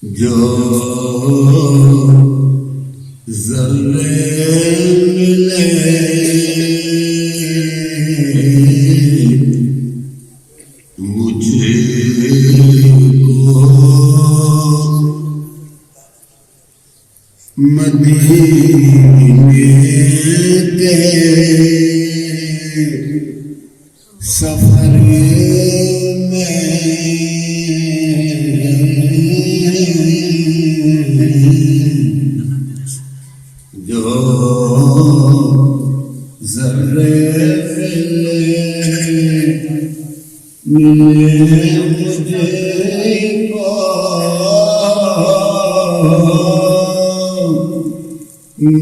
جو ذرے ملے مجھے کو مدینے کے سفر میں جو ذرے ملے مجھے کو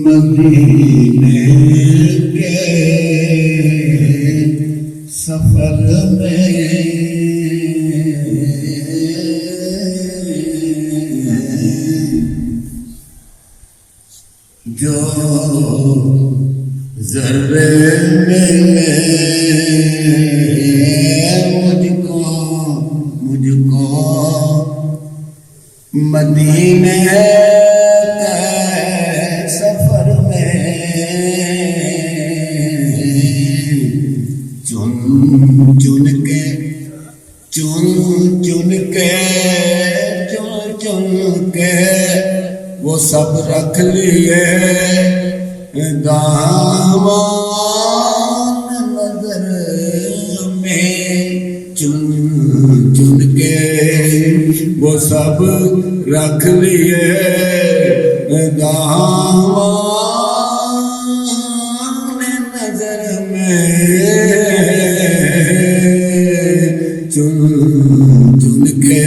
مدینے کے سفر میں جو ذرے ملے مجھ کو مدینے کے سفر میں چن کے وہ سب رکھ لیے دامان نظر میں چن کے وہ سب رکھ لیے دامان نظر میں چن کے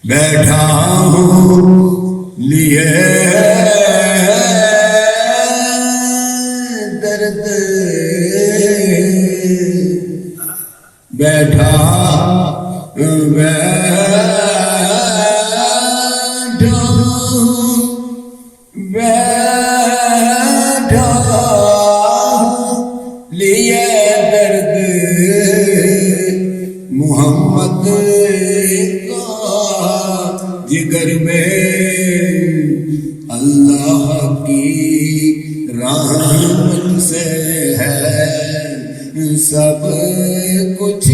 بیٹھا ہوں لیے درد بیٹھا لیے درد محمد جگر میں اللہ کی رحمت سے ہے سب کچھ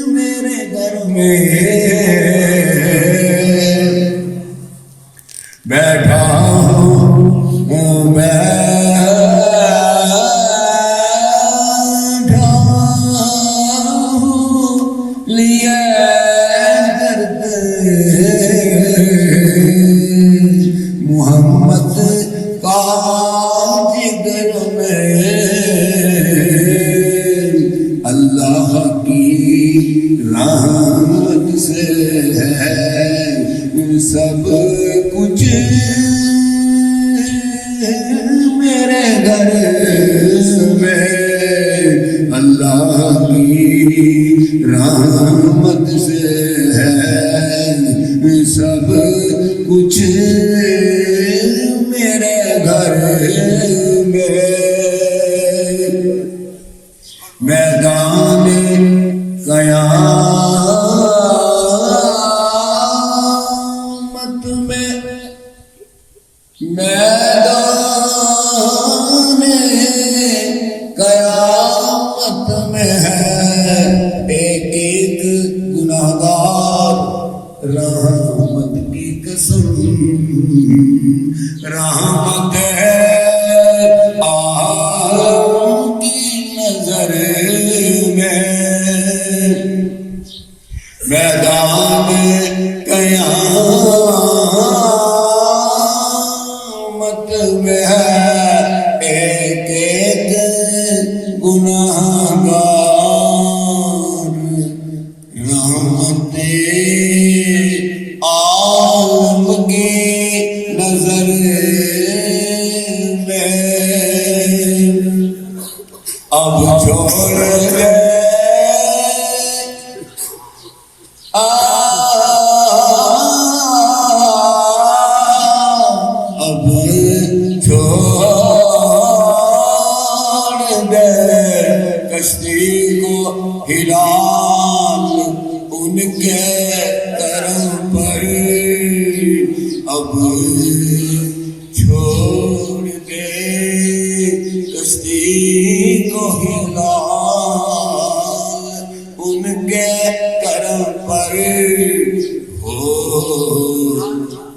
میرے گھر میں بیٹھا ہوں لیے محمد کا جگر میں اللہ کی رحمت سے ہے سب کچھ میرے گھر میں اللہ کی رحمت سے ہے سب کچھ میرے گھر میں میدان قیامت میں میدان قیامت میں ہے ایک گناہگار رحمت کی قسم رحمت ہے عالم کی نظر میں میدان قیامت میں ہے ایک گناہگار رحمت عالم کی نظر میں اب چھوڑ دے اب چھوڑ دے کشتی کو ہلال ان کے کرم پر اب چھوڑ دے کشتی کو ہلال، ان کے کرم پر ہو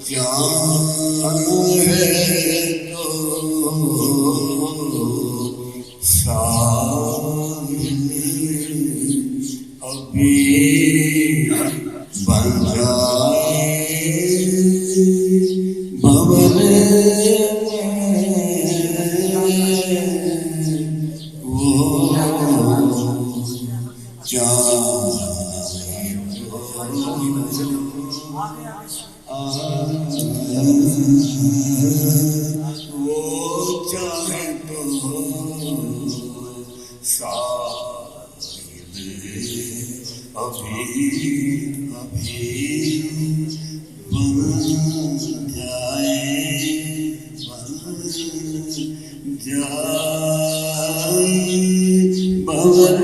چاہے تو ساحل ابھی بن جائے ببر وہ چاہے تو ساحل ابھی بن جائے ببر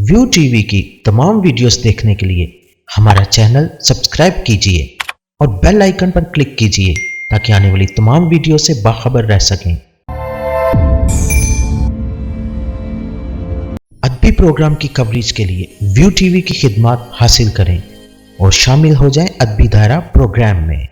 ویو ٹی وی کی تمام ویڈیوز دیکھنے کے لیے ہمارا چینل سبسکرائب کیجیے اور بیل آئیکن پر کلک کیجیے تاکہ آنے والی تمام ویڈیو سے باخبر رہ سکیں۔ ادبی پروگرام کی کوریج کے لیے ویو ٹی وی کی خدمات حاصل کریں اور شامل ہو جائیں ادبی دھارا پروگرام میں۔